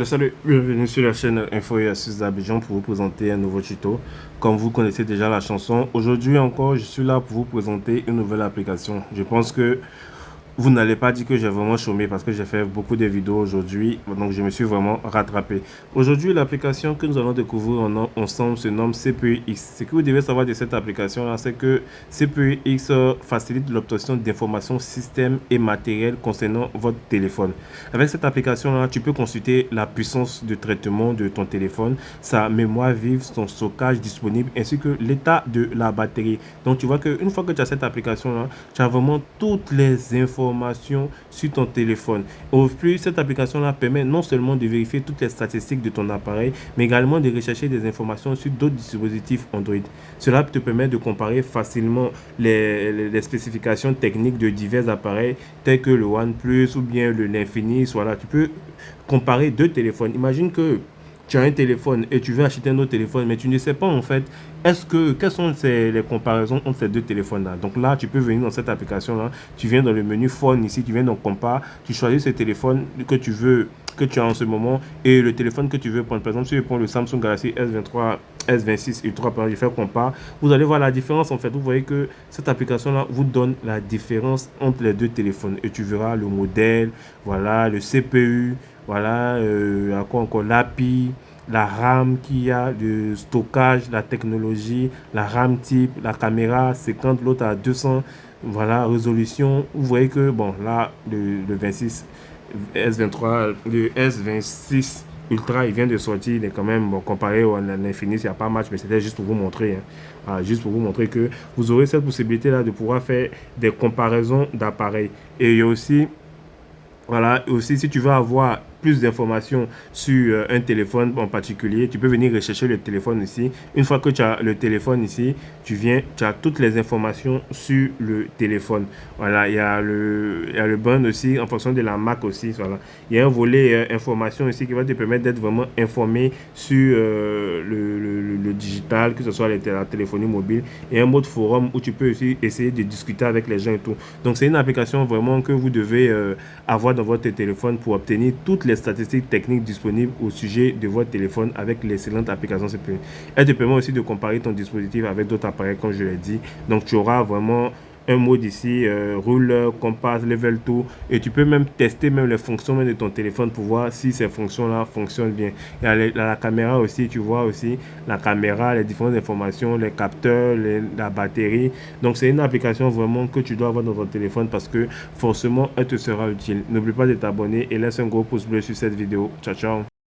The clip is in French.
Salut, bienvenue sur la chaîne Info et Astuces d'Abidjan pour vous présenter un nouveau tuto. Comme vous connaissez déjà la chanson, aujourd'hui encore, je suis là pour vous présenter une nouvelle application. Je pense que vous n'allez pas dire que j'ai vraiment chômé parce que j'ai fait beaucoup de vidéos aujourd'hui, donc je me suis vraiment rattrapé. Aujourd'hui, l'application que nous allons découvrir ensemble se nomme CPUX. Ce que vous devez savoir de cette application-là, c'est que CPUX facilite l'obtention d'informations système et matériel concernant votre téléphone. Avec cette application-là, tu peux consulter la puissance de traitement de ton téléphone, sa mémoire vive, son stockage disponible, ainsi que l'état de la batterie. Donc, tu vois qu'une fois que tu as cette application-là, tu as vraiment toutes les informations sur ton téléphone. Au plus, cette application-là permet non seulement de vérifier toutes les statistiques de ton appareil, mais également de rechercher des informations sur d'autres dispositifs Android. Cela te permet de comparer facilement les spécifications techniques de divers appareils tels que le OnePlus ou bien le l'Infinix. Voilà, tu peux comparer deux téléphones. Imagine que tu as un téléphone et tu veux acheter un autre téléphone, mais tu ne sais pas en fait quelles sont les comparaisons entre ces deux téléphones-là. Donc là, tu peux venir dans cette application-là, tu viens dans le menu Phone ici, tu viens dans Compare, tu choisis ce téléphone que tu veux, que tu as en ce moment et le téléphone que tu veux prendre. Par exemple, si je prends le Samsung Galaxy S23, S26 Ultra, par exemple, je fais Compare, vous allez voir la différence en fait. Vous voyez que cette application-là vous donne la différence entre les deux téléphones et tu verras le modèle, voilà, le CPU, voilà, à quoi encore, l'API, la RAM qu'il y a, le stockage, la technologie, la RAM type, la caméra 50, l'autre à 200, voilà, résolution. Vous voyez que, bon, là, le 26 S23, le S26 Ultra, il vient de sortir, il est quand même, bon, comparé à l'Infinix, il n'y a pas match, mais c'était juste pour vous montrer, hein. Voilà, juste pour vous montrer que vous aurez cette possibilité-là de pouvoir faire des comparaisons d'appareils. Et il y a aussi, voilà, aussi si tu veux avoir plus d'informations sur un téléphone en particulier, tu peux venir rechercher le téléphone ici. Une fois que tu as le téléphone ici, tu as toutes les informations sur le téléphone. Voilà, il y a le band aussi en fonction de la marque aussi. Voilà. Il y a un volet information ici qui va te permettre d'être vraiment informé sur le digital, que ce soit la téléphonie mobile, et un mode forum où tu peux aussi essayer de discuter avec les gens et tout. Donc c'est une application vraiment que vous devez avoir dans votre téléphone pour obtenir toutes les statistiques techniques disponibles au sujet de votre téléphone avec l'excellente application CPU. Elle te permet aussi de comparer ton dispositif avec d'autres appareils comme je l'ai dit. Donc tu auras vraiment un mode ici, rouleur, compass, level 2, et tu peux même tester même les fonctions même de ton téléphone pour voir si ces fonctions-là fonctionnent bien. Il y a la caméra aussi, tu vois aussi la caméra, les différentes informations, les capteurs, la batterie. Donc c'est une application vraiment que tu dois avoir dans ton téléphone parce que forcément elle te sera utile. N'oublie pas de t'abonner et laisse un gros pouce bleu sur cette vidéo. Ciao, ciao.